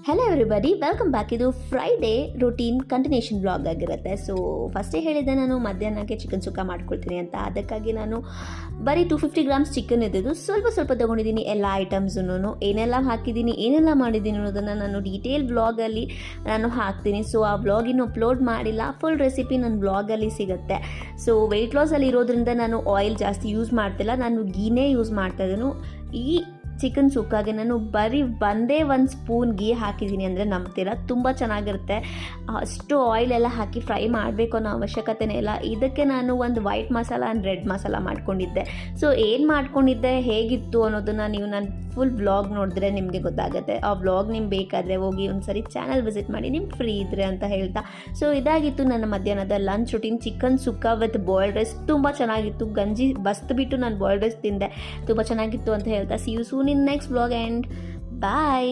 Hello everybody, welcome back. ಇದು Friday routine continuation blog ಆಗಿರುತ್ತೆ. So ಫಸ್ಟೇ ಹೇಳಿದ್ದೆ ನಾನು ಮಧ್ಯಾಹ್ನಕ್ಕೆ ಚಿಕನ್ ಸುಕ್ಕ ಮಾಡ್ಕೊಳ್ತೀನಿ ಅಂತ. ಅದಕ್ಕಾಗಿ ನಾನು ಬರೀ 250 ಗ್ರಾಮ್ಸ್ ಚಿಕನ್ ಇದ್ದಿದ್ದು ಸ್ವಲ್ಪ ತೊಗೊಂಡಿದ್ದೀನಿ. ಎಲ್ಲ ಐಟಮ್ಸನ್ನು ಏನೆಲ್ಲ ಹಾಕಿದ್ದೀನಿ, ಏನೆಲ್ಲ ಮಾಡಿದ್ದೀನಿ ಅನ್ನೋದನ್ನು ನಾನು ಡೀಟೇಲ್ ಬ್ಲಾಗಲ್ಲಿ ನಾನು ಹಾಕ್ತೀನಿ. ಸೊ ಆ ಬ್ಲಾಗ್ ಇನ್ನೂ ಅಪ್ಲೋಡ್ ಮಾಡಿಲ್ಲ, ಫುಲ್ ರೆಸಿಪಿ ನನ್ನ ಬ್ಲಾಗಲ್ಲಿ ಸಿಗುತ್ತೆ. ಸೊ ವೆಯ್ಟ್ ಲಾಸಲ್ಲಿ ಇರೋದ್ರಿಂದ ನಾನು ಆಯಿಲ್ ಜಾಸ್ತಿ ಯೂಸ್ ಮಾಡ್ತಿಲ್ಲ, ನಾನು ಗೀನೇ ಯೂಸ್ ಮಾಡ್ತಾ ಇದ್ದೀನಿ. ಈ ಚಿಕನ್ ಸುಕ್ಕಾಗೆ ನಾನು ಬರೀ ಒಂದು ಸ್ಪೂನ್ ಗೀ ಹಾಕಿದ್ದೀನಿ ಅಂದರೆ ನಂಬ್ತೀರ, ತುಂಬ ಚೆನ್ನಾಗಿರುತ್ತೆ. ಅಷ್ಟು ಆಯಿಲೆಲ್ಲ ಹಾಕಿ ಫ್ರೈ ಮಾಡಬೇಕು ಅನ್ನೋ ಅವಶ್ಯಕತೆನೇ ಇಲ್ಲ. ಇದಕ್ಕೆ ನಾನು ಒಂದು white masala and red masala ಮಾಡ್ಕೊಂಡಿದ್ದೆ. ಸೊ ಏನು ಮಾಡ್ಕೊಂಡಿದ್ದೆ, ಹೇಗಿತ್ತು ಅನ್ನೋದನ್ನು ನೀವು ನನ್ನ ಫುಲ್ ವ್ಲಾಗ್ ನೋಡಿದ್ರೆ ನಿಮಗೆ ಗೊತ್ತಾಗುತ್ತೆ. ಆ ವ್ಲಾಗ್ ನಿಮ್ಗೆ ಬೇಕಾದರೆ ಹೋಗಿ ಒಂದು ಸರಿ ಚಾನಲ್ ವಿಸಿಟ್ ಮಾಡಿ, ನಿಮ್ಗೆ ಫ್ರೀ ಇದ್ರೆ ಅಂತ ಹೇಳ್ತಾ. ಸೊ ಇದಾಗಿತ್ತು ನನ್ನ ಮಧ್ಯಾಹ್ನದ lunch routine. Chicken sukka with boiled rice ತುಂಬ ಚೆನ್ನಾಗಿತ್ತು. ಗಂಜಿ ಬಸ್ತು ನಾನು ಬಾಯ್ಲ್ಡ್ ರೈಸ್ ತಿಂದೆ, ತುಂಬ ಚೆನ್ನಾಗಿತ್ತು ಅಂತ ಹೇಳ್ತಾ. See you soon in next vlog and bye.